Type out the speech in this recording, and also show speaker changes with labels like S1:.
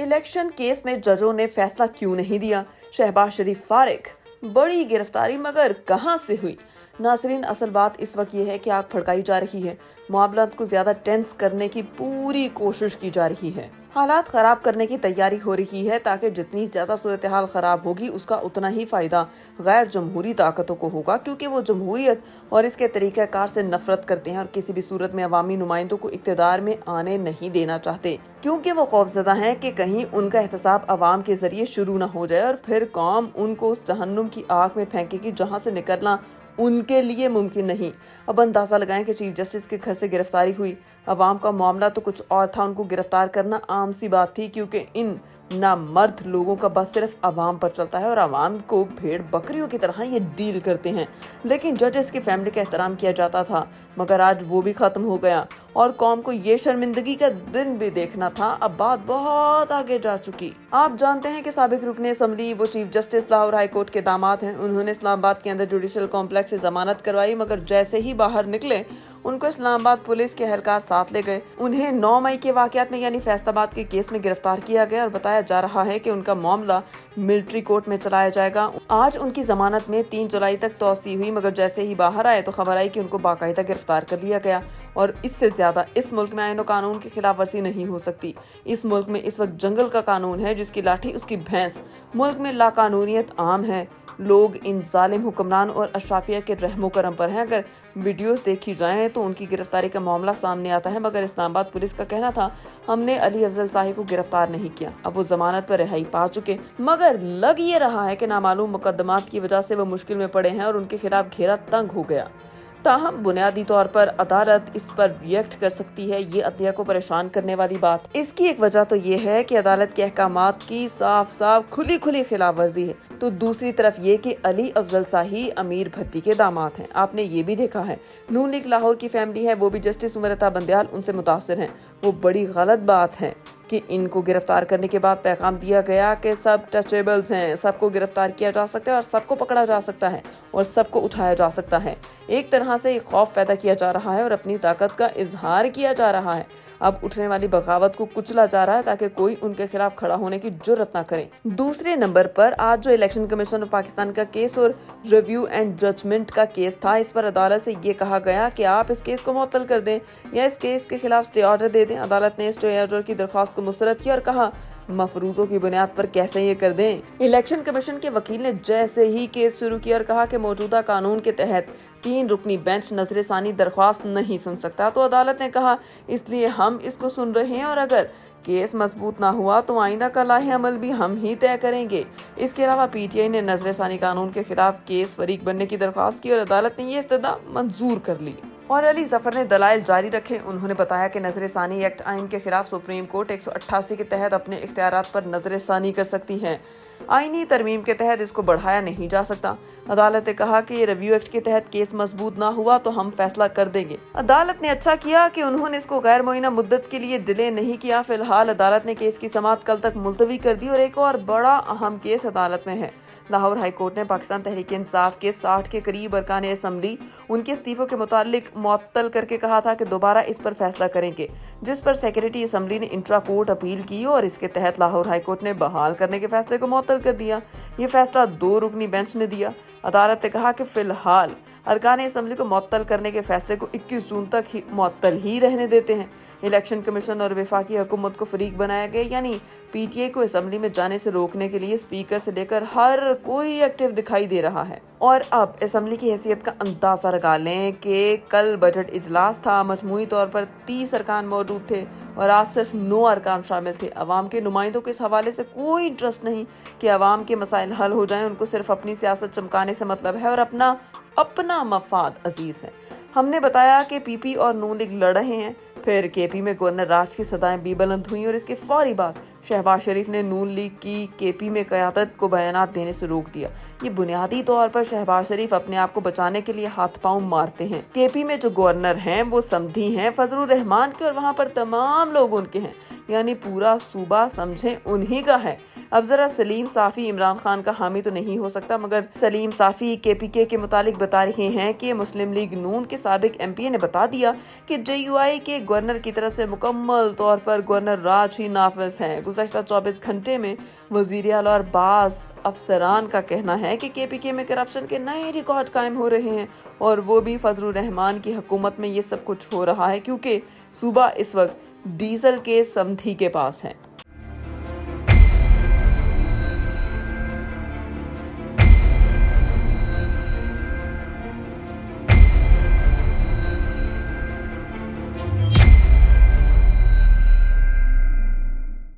S1: Election case में जजों ने फैसला क्यों नहीं दिया? शहबाज शरीफ फारिग, बड़ी गिरफ्तारी मगर कहां से हुई? नाजरीन, असल बात इस वक्त ये है कि आग भड़काई जा रही है, मामला को ज्यादा टेंस करने की पूरी कोशिश की जा रही है, हालात खराब करने की तैयारी हो रही है ताकि जितनी ज्यादा सूरत हाल खराब होगी उसका उतना ही फायदा गैर जमहूरी ताकतों को होगा, क्योंकि वो जमहूरियत और इसके तरीक़ाकार से नफरत करते हैं और किसी भी सूरत में अवामी नुमाइंदों को इक़्तिदार में आने नहीं देना चाहते, क्योंकि वो खौफजदा हैं कि कहीं उनका एहतसाब अवाम के जरिए शुरू न हो जाए और फिर कौम उनको उस जहन्नुम की आग में फेंकेगी जहाँ से निकलना उनके लिए मुमकिन नहीं। अब अंदाजा लगाएं कि चीफ जस्टिस के घर से गिरफ्तारी हुई। अवाम का मामला तो कुछ और था, उनको गिरफ्तार करना आम सी बात थी, क्योंकि इन नामर्द लोगों का बस सिर्फ अवाम पर चलता है और अवाम को भेड़ बकरियों की तरह ये डील करते हैं। लेकिन जजेस की फैमिली का एहतराम किया जाता था, मगर आज वो भी खत्म हो गया और कौम को ये शर्मिंदगी का दिन भी देखना था। अब बात बहुत आगे जा चुकी। आप जानते हैं कि साबिक रुकने असम्बली वो chief justice Lahore high court के दामाद हैं। उन्होंने इस्लामाबाद के अंदर जुडिशल कॉम्प्लेक्स से जमानत करवाई, मगर जैसे ही बाहर निकले उनको इस्लामाबाद पुलिस के एहलकार साथ ले गए। उन्हें 9 मई के वाकयात में यानी फैसलाबाद के केस में गिरफ्तार किया गया और बताया जा रहा है कि उनका मामला मिलिट्री कोर्ट में चलाया जाएगा। आज उनकी जमानत में 3 जुलाई तक तौसी हुई, मगर जैसे ही बाहर आए तो खबर आई कि उनको बाकायदा गिरफ्तार कर लिया गया और इससे ज्यादा इस मुल्क में आईन और कानून की खिलाफ वर्जी नहीं हो सकती। इस मुल्क में इस वक्त जंगल का कानून है, जिसकी लाठी उसकी भैंस। मुल्क में लाकानूनियत आम है। लोग इन जालिम हुक्मरान और अशराफिया के रहमो करम पर हैं। अगर वीडियोस देखी जाएं तो उनकी गिरफ्तारी का मामला सामने आता है, मगर इस्लामाबाद पुलिस का कहना था हमने अली अफजल शाही को गिरफ्तार नहीं किया। अब वो जमानत पर रिहाई पा चुके, मगर लग ये रहा है कि नामालूम मुकदमात की वजह से वो मुश्किल में पड़े हैं और उनके खिलाफ घेरा तंग हो गया। ताहम बुनियादी तौर पर अदालत इस पर रिएक्ट कर सकती है, ये अदलिया को परेशान करने वाली बात। इसकी एक वजह तो ये है कि अदालत के अहकामात की साफ साफ खुली खुली खिलाफ वर्जी है, तो दूसरी तरफ ये कि अली अफजल शाही अमीर भट्टी के दामाद हैं। आपने ये भी देखा है, नून लीग लाहौर की फैमिली है, वो भी जस्टिस उमर अता बंदयाल उनसे मुतासिर हैं। वो बड़ी गलत बात है कि इनको गिरफ्तार करने के बाद पैगाम दिया गया कि सब टचेबल्स हैं, सबको गिरफ्तार किया जा सकता है और सबको पकड़ा जा सकता है और सबको उठाया जा सकता है। एक तरह से खौफ पैदा किया जा रहा है और अपनी ताकत का इजहार किया जा रहा है। अब उठने वाली बगावत को कुचला जा रहा है ताकि कोई उनके खिलाफ खड़ा होने की जुर्रत ना करे। दूसरे नंबर पर आज जो इलेक्शन कमीशन ऑफ पाकिस्तान का केस और रिव्यू एंड जजमेंट का केस था, इस पर अदालत से ये कहा गया कि आप इस केस को मुअत्तल कर दें या इस केस के खिलाफ स्टे ऑर्डर दे दें। अदालत ने स्टे ऑर्डर की दरख्वास्त को मुस्तरद किया और कहा मफरूजों की बुनियाद पर कैसे ये कर दें। इलेक्शन कमीशन के वकील ने जैसे ही केस शुरू किया और कहा कि मौजूदा कानून के तहत 3 रुकनी बेंच नजर सानी दरख्वास्त नहीं सुन सकता, तो अदालत ने कहा इसलिए हम इसको सुन रहे हैं और अगर केस मजबूत ना हुआ तो आइंदा का लाहे अमल भी हम ही तय करेंगे। इसके अलावा पीटीआई ने नजर सानी कानून के खिलाफ केस फरीक बनने की दरख्वास्त की और अदालत ने ये इस्तदा मंजूर कर ली और अली जफर ने दलाइल जारी रखे। उन्होंने बताया कि नजर सानी एक्ट आइन के खिलाफ सुप्रीम कोर्ट 188 के तहत अपने इख्तियारात पर नजर सानी कर सकती है। आईनी तरमीम के तहत इसको बढ़ाया नहीं जा सकता। अदालत ने कहा कि ये रिव्यू एक्ट के तहत केस मजबूत ना हुआ तो हम फैसला कर देंगे। अदालत ने अच्छा किया कि उन्होंने इसको गैर मुइना मुद्दत के लिए डिले नहीं किया। फिलहाल अदालत ने केस की समाअत कल तक मुलतवी कर दी और एक और बड़ा अहम केस अदालत में है। लाहौर हाई कोर्ट ने पाकिस्तान तहरीक इंसाफ के 60 के करीब अरकान असम्बली उनके इस्तीफों के मुतालिक मुअत्तल करके कहा था कि दोबारा इस पर फैसला करेंगे, जिस पर सेक्रेटरी असम्बली ने इंट्रा कोर्ट अपील की और इसके तहत लाहौर हाई कोर्ट ने बहाल करने के फैसले को मुअत्तल कर दिया। ये फैसला 2 रुकनी बेंच ने दिया। अदालत ने कहा कि फिलहाल अरकान असम्बली को मुअत्तल करने के फैसले को 21 जून तक ही मुअत्तल ही रहने देते हैं। इलेक्शन कमीशन और वफाकी हुकूमत को फरीक बनाया गया, यानी पीटीआई को असम्बली में जाने से रोकने के लिए स्पीकर से लेकर हर कोई एक्टिव दिखाई दे रहा है। और अब असम्बली की हैसियत का अंदाजा लगा लें कि कल बजट इजलास था, मजमूई तौर पर 30 अरकान मौजूद थे और आज सिर्फ 9 अरकान शामिल थे। अवाम के नुमाइंदों के इस हवाले से कोई इंटरेस्ट नहीं कि अवाम के मसाइल हल हो जाएं, उनको सिर्फ अपनी सियासत चमकाने से मतलब है और अपना मफाद अजीज है। हमने बताया कि पीपी और नून लीग लड़ रहे हैं, फिर केपी में गवर्नर राज की सदाएं भी बुलंद हुई और इसके फौरी बाद शहबाज शरीफ ने नून लीग की केपी में क़यादत को बयानात देने से रोक दिया। ये बुनियादी तौर पर शहबाज शरीफ अपने आप को बचाने के लिए हाथ पांव मारते हैं। केपी में जो गवर्नर हैं वो समधी हैं फजलुर रहमान के और वहाँ पर तमाम लोग उनके हैं, यानी पूरा सूबा समझे उन्हीं का है। अब जरा सलीम साफी इमरान खान का हामी तो नहीं हो सकता, मगर सलीम साफी केपीके के मुतालिक बता रहे हैं कि मुस्लिम लीग नून के साबिक एमपीए ने बता दिया कि जेयूआई के गवर्नर की तरफ से मुकम्मल तौर पर गवर्नर राज ही नाफिज हैं। गुज़श्ता 24 घंटे में वज़ीर आला और बाज़ अफसरान का कहना है कि KPK में करप्शन के नए रिकॉर्ड कायम हो रहे हैं और वो भी फजलुर रहमान की हुकूमत में ये सब कुछ हो रहा है क्योंकि सूबा इस वक्त डीजल के समधी के पास है।